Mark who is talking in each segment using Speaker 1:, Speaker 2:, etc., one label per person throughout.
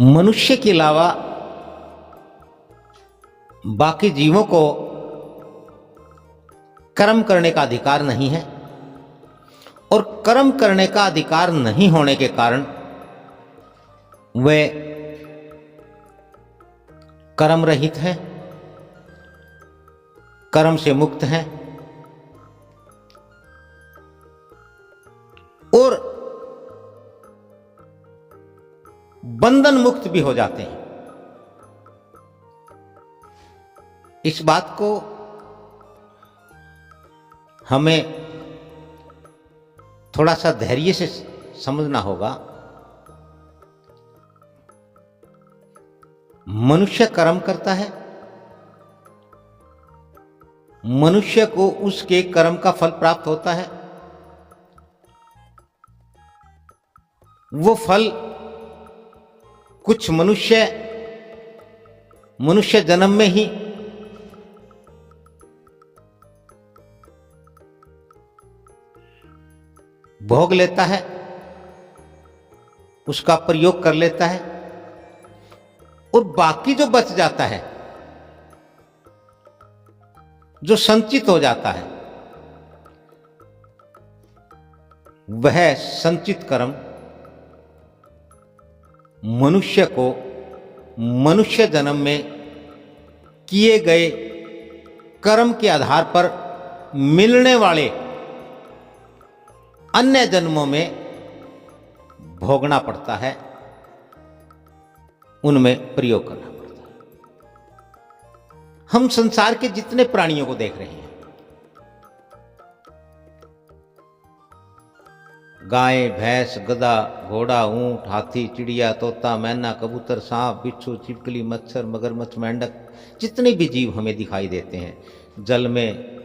Speaker 1: मनुष्य के अलावा बाकी जीवों को कर्म करने का अधिकार नहीं है और कर्म करने का अधिकार नहीं होने के कारण वे कर्म रहित हैं, कर्म से मुक्त हैं और बंधन मुक्त भी हो जाते हैं। इस बात को हमें थोड़ा सा धैर्य से समझना होगा। मनुष्य कर्म करता है, मनुष्य को उसके कर्म का फल प्राप्त होता है। वो फल कुछ मनुष्य जन्म में ही भोग लेता है, उसका प्रयोग कर लेता है और बाकी जो बच जाता है, जो संचित हो जाता है, वह संचित कर्म मनुष्य को मनुष्य जन्म में किए गए कर्म के आधार पर मिलने वाले अन्य जन्मों में भोगना पड़ता है, उनमें प्रयोग करना पड़ता है। हम संसार के जितने प्राणियों को देख रहे हैं, गाय, भैंस, गधा, घोड़ा, ऊंट, हाथी, चिड़िया, तोता, मैना, कबूतर, सांप, बिच्छू, छिपकली, मच्छर, मगरमच्छ, मेंढक, जितने भी जीव हमें दिखाई देते हैं, जल में,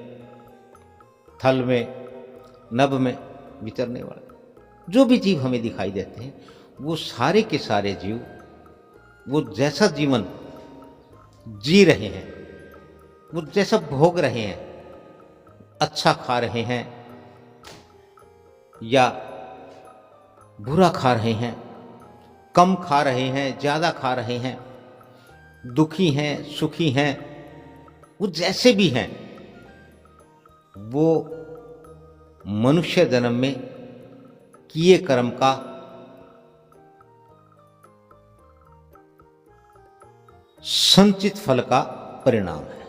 Speaker 1: थल में, नभ में विचरने वाले जो भी जीव हमें दिखाई देते हैं, वो सारे के सारे जीव वो जैसा जीवन जी रहे हैं, वो जैसा भोग रहे हैं, अच्छा खा रहे हैं या बुरा खा रहे हैं, कम खा रहे हैं, ज्यादा खा रहे हैं, दुखी हैं, सुखी हैं, वो जैसे भी हैं, वो मनुष्य जन्म में किए कर्म का संचित फल का परिणाम है।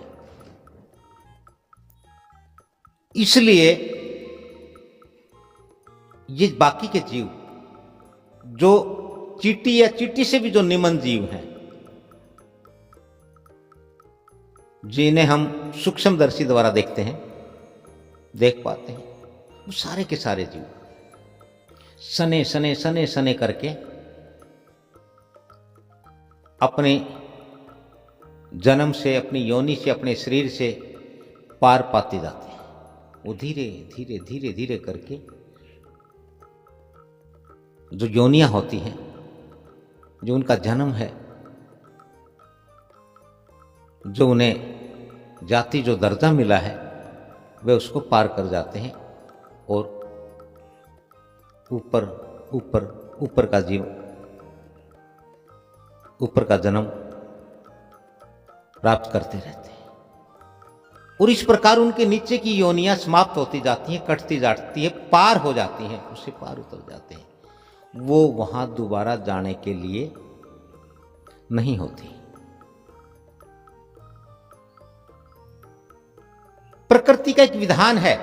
Speaker 1: इसलिए ये बाकी के जीव जो चींटी या चींटी से भी जो निमन जीव हैं, जिन्हें हम सूक्ष्मदर्शी द्वारा देखते हैं, देख पाते हैं, वो सारे के सारे जीव सने सने सने सने करके अपने जन्म से, अपनी योनि से, अपने शरीर से पार पाते जाते हैं। वो धीरे धीरे धीरे धीरे करके जो योनियां होती हैं, जो उनका जन्म है, जो उन्हें जाति जो दर्जा मिला है, वे उसको पार कर जाते हैं और ऊपर ऊपर ऊपर का जीव, ऊपर का जन्म प्राप्त करते रहते हैं और इस प्रकार उनके नीचे की योनियां समाप्त होती जाती हैं, कटती जाती है, पार हो जाती हैं, उससे पार उतर जाते हैं। वो वहां दोबारा जाने के लिए नहीं होती। प्रकृति का एक विधान है,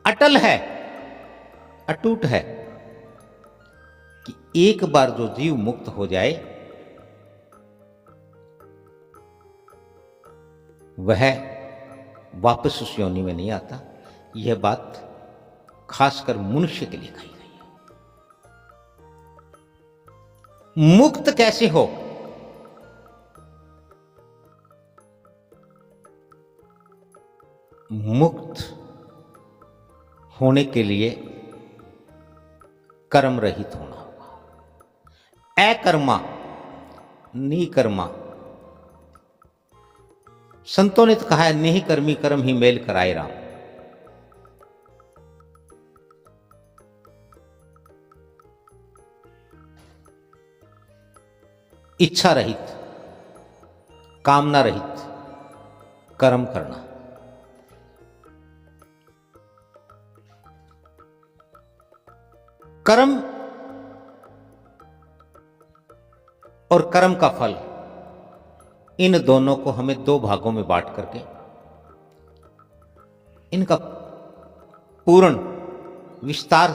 Speaker 1: अटल है, अटूट है, कि एक बार जो जीव मुक्त हो जाए वह वापस उस योनि में नहीं आता। यह बात खासकर मनुष्य के लिए कही गई है। मुक्त कैसे हो? मुक्त होने के लिए कर्म रहित होना होगा। अकर्मा निकर्मा, संतों ने तो कहा है, नहीं कर्मी कर्म ही मेल कराए राम। इच्छा रहित, कामना रहित कर्म करना। कर्म और कर्म का फल, इन दोनों को हमें दो भागों में बांट करके इनका पूर्ण विस्तार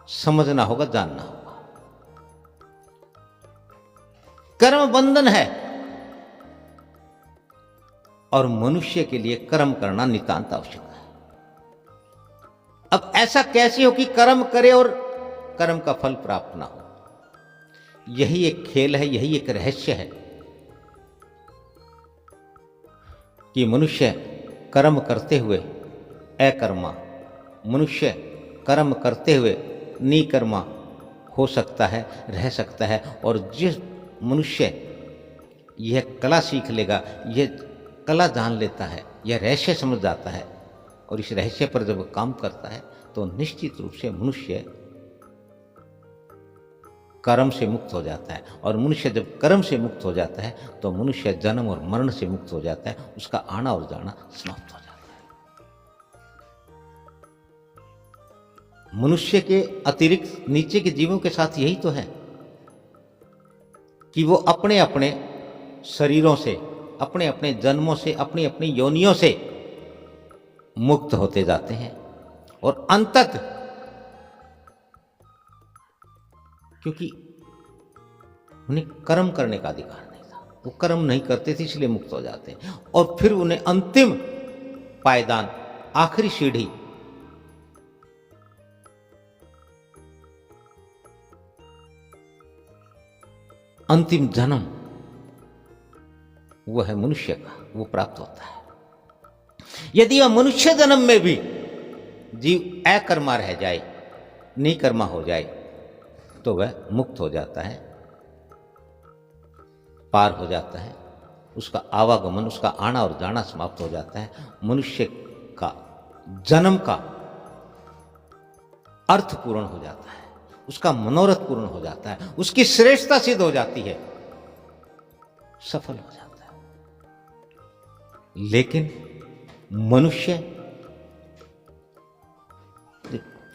Speaker 1: समझना होगा, जानना होगा। कर्म बंधन है और मनुष्य के लिए कर्म करना नितांत आवश्यक है। अब ऐसा कैसे हो कि कर्म करे और कर्म का फल प्राप्त ना हो? यही एक खेल है, यही एक रहस्य है कि मनुष्य कर्म करते हुए अकर्मा, मनुष्य कर्म करते हुए निकर्मा हो सकता है, रह सकता है। और जिस मनुष्य यह कला सीख लेगा, यह कला जान लेता है, यह रहस्य समझ जाता है और इस रहस्य पर जब काम करता है तो निश्चित रूप से मनुष्य कर्म से मुक्त हो जाता है। और मनुष्य जब कर्म से मुक्त हो जाता है तो मनुष्य जन्म और मरण से मुक्त हो जाता है, उसका आना और जाना समाप्त हो जाता है। मनुष्य के अतिरिक्त नीचे के जीवों के साथ यही तो है कि वो अपने अपने शरीरों से, अपने अपने जन्मों से, अपनी अपनी योनियों से मुक्त होते जाते हैं और अंततः, क्योंकि उन्हें कर्म करने का अधिकार नहीं था, वो कर्म नहीं करते थे इसलिए मुक्त हो जाते हैं। और फिर उन्हें अंतिम पायदान, आखिरी सीढ़ी, अंतिम जन्म, वो है मनुष्य का, वो प्राप्त होता है। यदि वह मनुष्य जन्म में भी जीव अकर्मा रह जाए, निकर्मा हो जाए, तो वह मुक्त हो जाता है, पार हो जाता है, उसका आवागमन, उसका आना और जाना समाप्त हो जाता है। मनुष्य का जन्म का अर्थ पूर्ण हो जाता है, उसका मनोरथ पूर्ण हो जाता है, उसकी श्रेष्ठता सिद्ध हो जाती है, सफल हो जाता है। लेकिन मनुष्य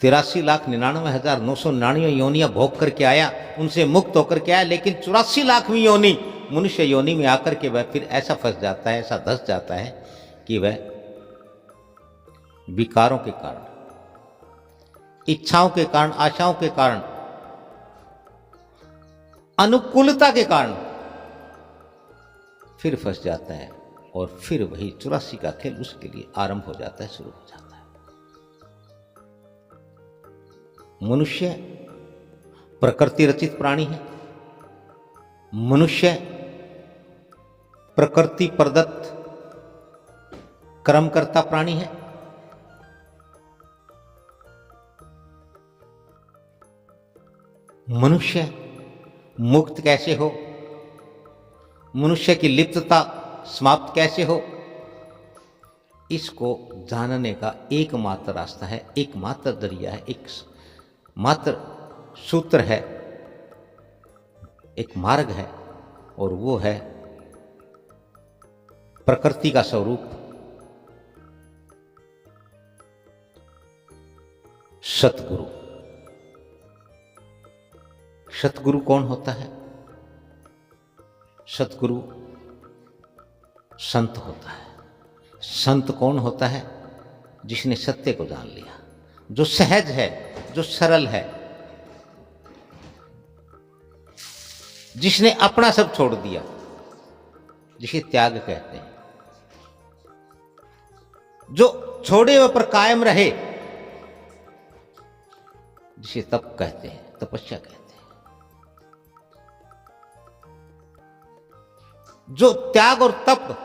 Speaker 1: 83,99,999 योनियां भोग करके आया, उनसे मुक्त होकर के आया, लेकिन 84,00,000वीं योनि मनुष्य योनि में आकर के वह फिर ऐसा फंस जाता है, ऐसा धंस जाता है कि वह विकारों के कारण, इच्छाओं के कारण, आशाओं के कारण, अनुकूलता के कारण फिर फंस जाता है और फिर वही 84 का खेल उसके लिए आरंभ हो जाता है, शुरू हो जाता है। मनुष्य प्रकृति रचित प्राणी है, मनुष्य प्रकृति प्रदत्त कर्मकर्ता प्राणी है। मनुष्य मुक्त कैसे हो, मनुष्य की लिप्तता समाप्त कैसे हो, इसको जानने का एकमात्र रास्ता है, एकमात्र जरिया है, एक मात्र सूत्र है, एक मार्ग है, और वो है प्रकृति का स्वरूप सतगुरु। सतगुरु कौन होता है? सतगुरु संत होता है। संत कौन होता है? जिसने सत्य को जान लिया, जो सहज है, जो सरल है, जिसने अपना सब छोड़ दिया, जिसे त्याग कहते हैं, जो छोड़े हुए पर कायम रहे, जिसे तप कहते हैं, तपस्या कहते हैं, जो त्याग और तप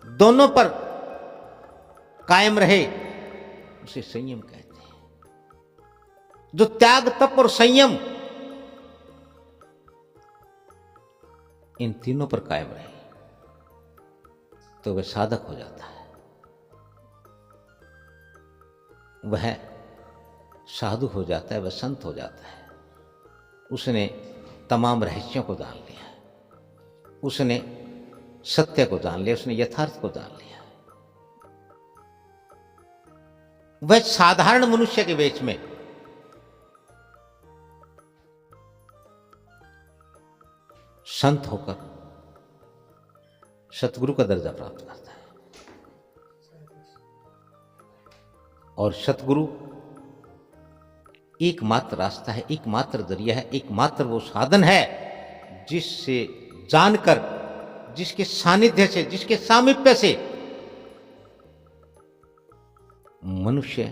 Speaker 1: दोनों पर कायम रहे, उसे संयम कहते हैं। जो त्याग, तप और संयम इन तीनों पर कायम रहे तो वह साधक हो जाता है, वह साधु हो जाता है, वह संत हो जाता है। उसने तमाम रहस्यों को जान लिया, उसने सत्य को जान लिया, उसने यथार्थ को जान लिया। वह साधारण मनुष्य के बीच में संत होकर सतगुरु का दर्जा प्राप्त करता है। और सतगुरु एकमात्र रास्ता है, एकमात्र जरिया है, एकमात्र वो साधन है जिससे जानकर, जिसके सानिध्य से, जिसके सामीप्य से मनुष्य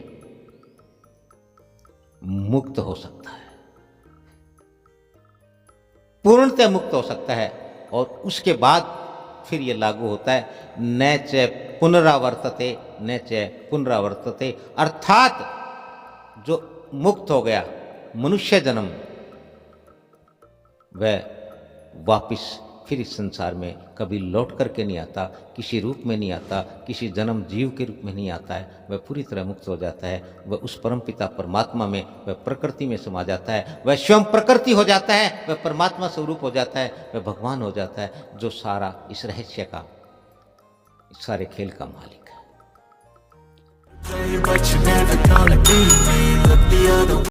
Speaker 1: मुक्त हो सकता है, पूर्णतः मुक्त हो सकता है। और उसके बाद फिर ये लागू होता है, न च पुनरावर्तते न च पुनरावर्तते, अर्थात जो मुक्त हो गया मनुष्य जन्म, वह वापिस फिर इस संसार में कभी लौट करके नहीं आता, किसी रूप में नहीं आता, किसी जन्म जीव के रूप में नहीं आता है। वह पूरी तरह मुक्त हो जाता है, वह उस परमपिता परमात्मा में, वह प्रकृति में समा जाता है, वह स्वयं प्रकृति हो जाता है, वह परमात्मा स्वरूप हो जाता है, वह भगवान हो जाता है, जो सारा इस रहस्य का, इस सारे खेल का मालिक है।